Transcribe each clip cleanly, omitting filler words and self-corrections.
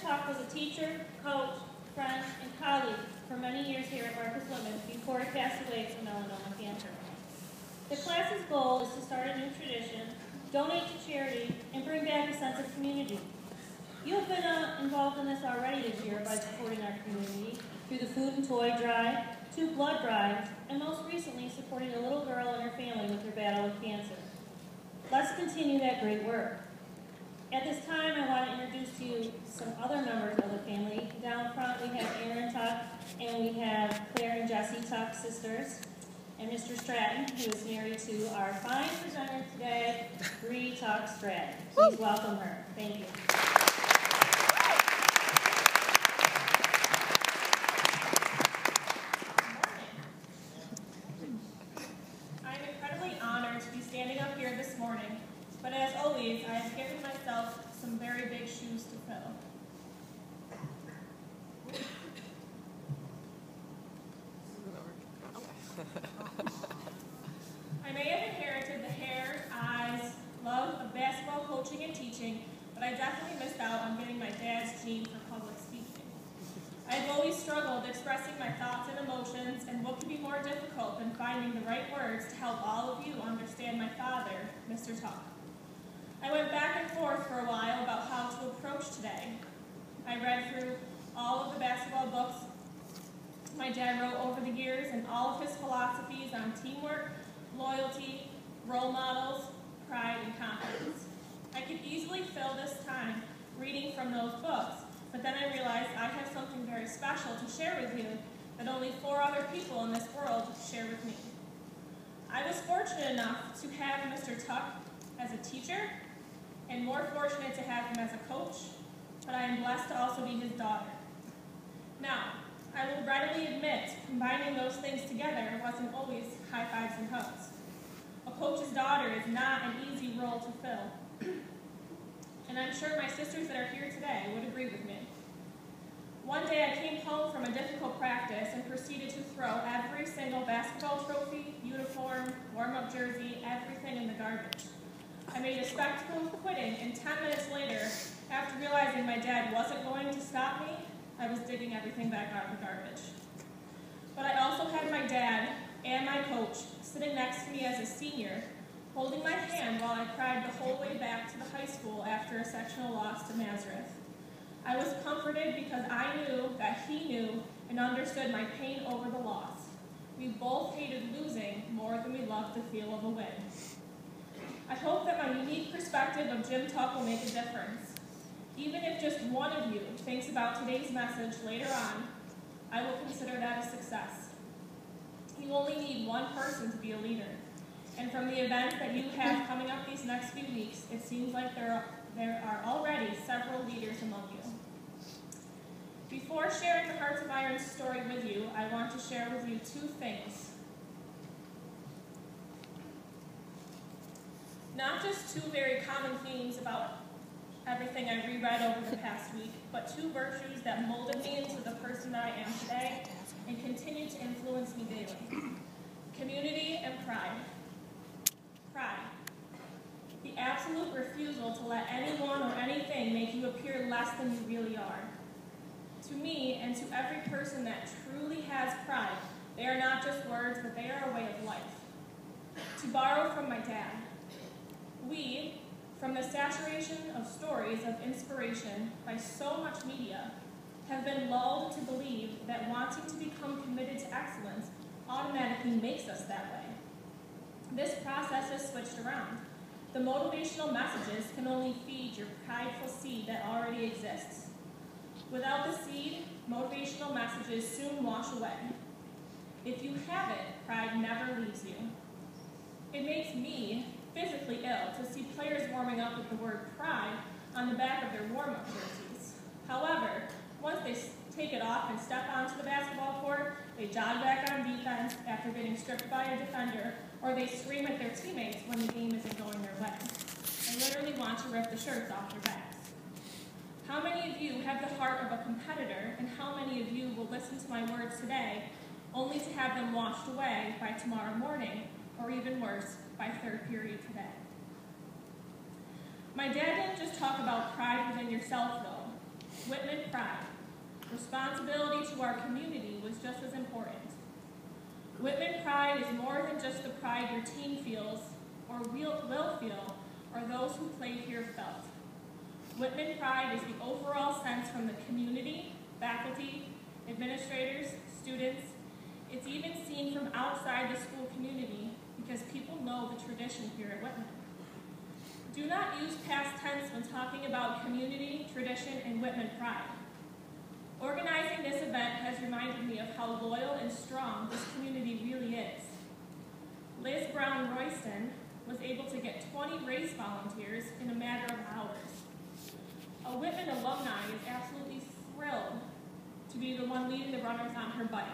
Tuck was a teacher, coach, friend, and colleague for many years here at Marcus Whitman before he passed away from melanoma cancer. The class's goal is to start a new tradition, donate to charity, and bring back a sense of community. You have been involved in this already this year by supporting our community through the food and toy drive, 2 blood drives, and most recently supporting a little girl and her family with her battle with cancer. Let's continue that great work. At this time, I want to introduce to you some other members of the family. Down front, we have Aaron Tuck, and we have Claire and Jessie Tuck, sisters, and Mr. Stratton, who is married to our fine presenter today, Brie Stratton. Please welcome her. Thank you. I'm incredibly honored to be standing up here this morning, but as always, I have given myself some very big shoes to fill. I may have inherited the hair, eyes, love of basketball coaching and teaching, but I definitely missed out on getting my dad's gene for public speaking. I've always struggled expressing my thoughts and emotions, and what could be more difficult than finding the right words to help all of you understand my father, Mr. Tuck. I went back and forth for a while about how to approach today. I read through all of the basketball books my dad wrote over the years and all of his philosophies on teamwork, loyalty, role models, pride, and confidence. I could easily fill this time reading from those books, but then I realized I have something very special to share with you that only 4 other people in this world share with me. I was fortunate enough to have Mr. Tuck as a teacher, and more fortunate to have him as a coach, but I am blessed to also be his daughter. Now, I will readily admit, combining those things together wasn't always high fives and hugs. A coach's daughter is not an easy role to fill. And I'm sure my sisters that are here today would agree with me. One day I came home from a difficult practice and proceeded to throw every single basketball trophy, uniform, warm-up jersey, everything in the garbage. I made a spectacle of quitting, and 10 minutes later, after realizing my dad wasn't going to stop me, I was digging everything back out of the garbage. But I also had my dad and my coach sitting next to me as a senior, holding my hand while I cried the whole way back to the high school after a sectional loss to Nazareth. I was comforted because I knew that he knew and understood my pain over the loss. We both hated losing more than we loved the feel of a win. I hope that my unique perspective of Jim Tuck will make a difference. Even if just one of you thinks about today's message later on, I will consider that a success. You only need one person to be a leader. And from the events that you have coming up these next few weeks, it seems like there are already several leaders among you. Before sharing the Hearts of Iron story with you, I want to share with you 2 things. Not just 2 very common themes about everything I reread over the past week, but 2 virtues that molded me into the person that I am today and continue to influence me daily. Community and pride. Pride. The absolute refusal to let anyone or anything make you appear less than you really are. To me, and to every person that truly has pride, they are not just words, but they are a way of life. To borrow from my dad, we, from the saturation of stories of inspiration by so much media, have been lulled to believe that wanting to become committed to excellence automatically makes us that way. This process is switched around. The motivational messages can only feed your prideful seed that already exists. Without the seed, motivational messages soon wash away. If you have it, pride never leaves you. It makes me physically ill to see players warming up with the word pride on the back of their warm-up jerseys. However, once they take it off and step onto the basketball court, they jog back on defense after getting stripped by a defender, or they scream at their teammates when the game isn't going their way. I literally want to rip the shirts off their backs. How many of you have the heart of a competitor, and how many of you will listen to my words today only to have them washed away by tomorrow morning, or even worse, by 3rd period today? My dad didn't just talk about pride within yourself, though. Whitman pride. Responsibility to our community was just as important. Whitman pride is more than just the pride your team feels or will feel, or those who play here felt. Whitman pride is the overall sense from the community, faculty, administrators, students. It's even seen from outside the school community because people know the tradition here at Whitman. Do not use past tense when talking about community, tradition, and Whitman pride. Organizing this event has reminded me of how loyal and strong this community really is. Liz Brown Royston was able to get 20 race volunteers in a matter of hours. A Whitman alumni is absolutely thrilled to be the one leading the runners on her bike.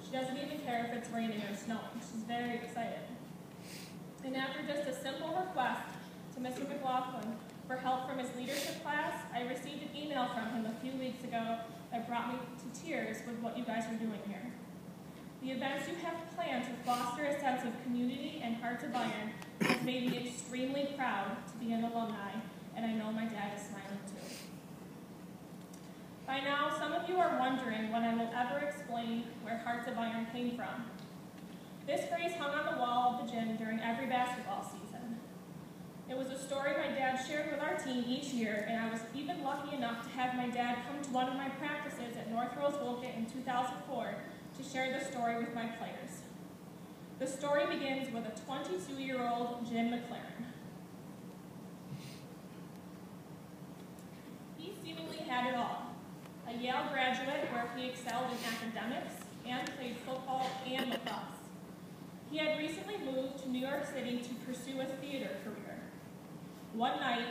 She doesn't even care if it's raining or snowing. She's very excited. And after just a simple request to Mr. McLaughlin for help from his leadership class, I received an email from him a few weeks ago that brought me to tears with what you guys are doing here. The events you have planned to foster a sense of community and hearts of iron has made me extremely proud to be an alumni, and I know my dad is smiling too. By now, some of you are wondering when I will ever explain where Hearts of Iron came from. This phrase hung on the wall of the gym during every basketball season. It was a story my dad shared with our team each year, and I was even lucky enough to have my dad come to one of my practices at North Rose Wolcott in 2004 to share the story with my players. The story begins with a 22-year-old Jim McLaren. He seemingly had it all. A Yale graduate where he excelled in academics and played football and lacrosse. He had recently moved to New York City to pursue a theater career. One night,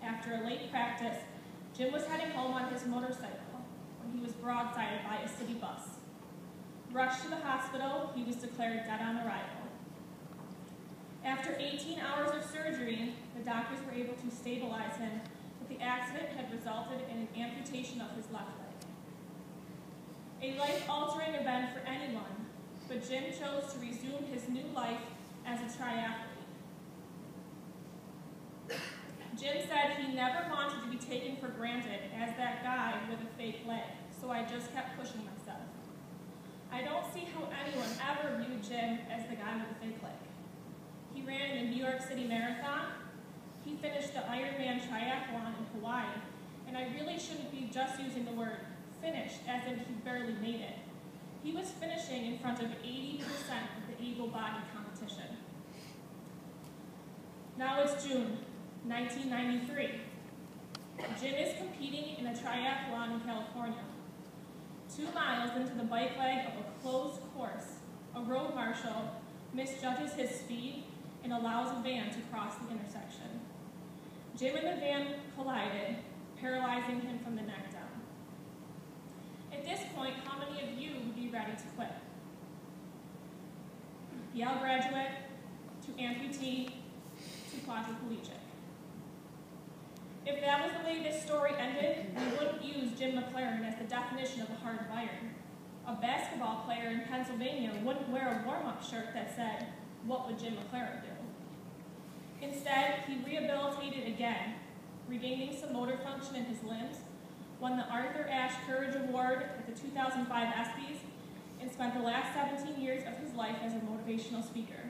after a late practice, Jim was heading home on his motorcycle when he was broadsided by a city bus. Rushed to the hospital, he was declared dead on arrival. After 18 hours of surgery, the doctors were able to stabilize him, but the accident had resulted in an amputation of his left leg. A life-altering event for anyone, but Jim chose to resume his new life as a triathlete. Jim said he never wanted to be taken for granted as that guy with a fake leg, so I just kept pushing myself. I don't see how anyone ever viewed Jim as the guy with the fake leg. He ran in the New York City Marathon. He finished the Ironman triathlon in Hawaii, and I really shouldn't be just using the word finished as if he barely made it. He was finishing in front of 80% of the able-bodied competition. Now it's June 1993. Jim is competing in a triathlon in California. 2 miles into the bike leg of a closed course, a road marshal misjudges his speed and allows a van to cross the intersection. Jim and the van collided, paralyzing him from the neck down. At this point, how many of you would be ready to quit? Yale graduate, to amputee, to quadriplegic. If that was the way this story ended, we wouldn't use Jim McLaren as the definition of a heart of iron. A basketball player in Pennsylvania wouldn't wear a warm-up shirt that said, "What would Jim McLaren do?" Instead, he rehabilitated again, regaining some motor function in his limbs, won the Arthur Ashe Courage Award at the 2005 ESPYs, and spent the last 17 years of his life as a motivational speaker.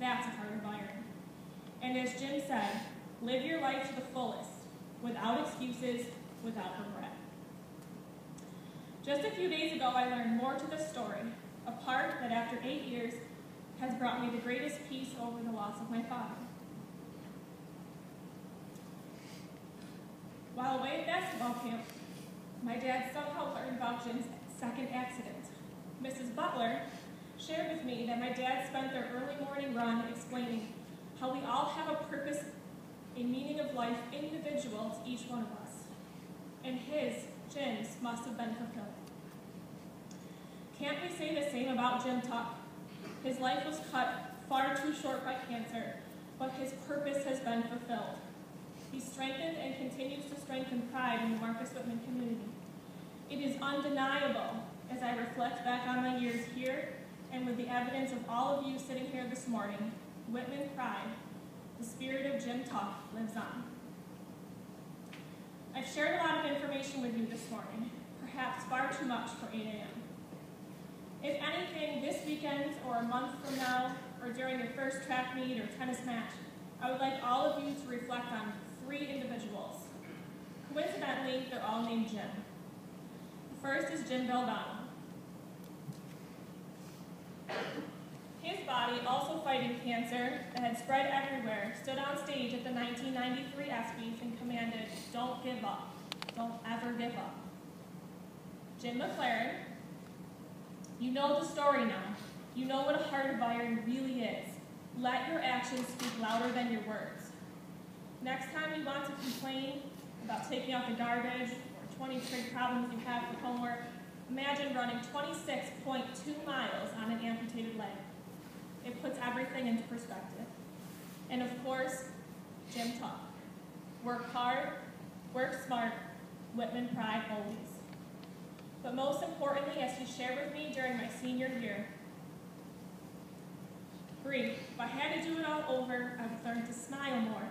That's a heart of iron. And as Jim said, live your life to the fullest, without excuses, without regret. Just a few days ago, I learned more to this story, a part that after 8 years has brought me the greatest peace over the loss of my father. While away at basketball camp, my dad somehow learned about Jim's second accident. Mrs. Butler shared with me that my dad spent their early morning run explaining how we all have a purpose, a meaning of life individual to each one of us. And his, Jim's, must have been fulfilled. Can't we say the same about Jim Tuck? His life was cut far too short by cancer, but his purpose has been fulfilled. He strengthened and continues to strengthen pride in the Marcus Whitman community. It is undeniable as I reflect back on my years here and with the evidence of all of you sitting here this morning, Whitman pride, the spirit of Jim Tuck lives on. I've shared a lot of information with you this morning, perhaps far too much for 8 a.m. If anything, this weekend or a month from now, or during your first track meet or tennis match, I would like all of you to reflect on 3 individuals. Coincidentally, they're all named Jim. The first is Jim Valdano. His body, also fighting cancer that had spread everywhere, stood on stage at the 1993 ESPYs and commanded, "Don't give up. Don't ever give up." Jim McLaren, you know the story now. You know what a heart of iron really is. Let your actions speak louder than your words. Next time you want to complain about taking out the garbage or 20 trig problems you have for homework, imagine running 26.2 miles on an amputated leg. It puts everything into perspective. And of course, Jim taught. Work hard, work smart, Whitman pride always. But most importantly, as he shared with me during my senior year, Brie, if I had to do it all over, I would learn to smile more.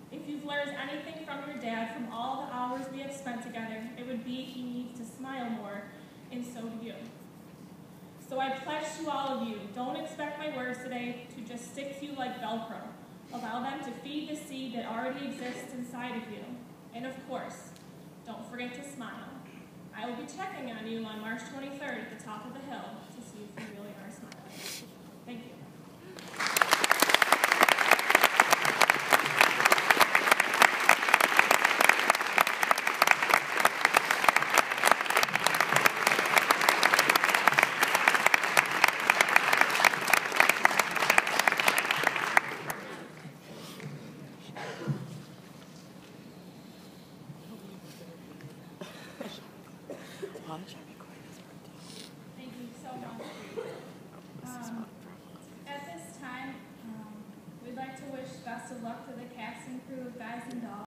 If you've learned anything from your dad from all the hours we have spent together, it would be he needs to smile more, and so do you. So I pledge to all of you, don't expect my words today to just stick to you like Velcro. Allow them to feed the seed that already exists inside of you. And of course, don't forget to smile. I will be checking on you on March 23rd at the top of the hill to see if you really are smiling. Thank you. Thank you so much. At this time, we'd like to wish best of luck to the cast and crew of Guys and Dolls.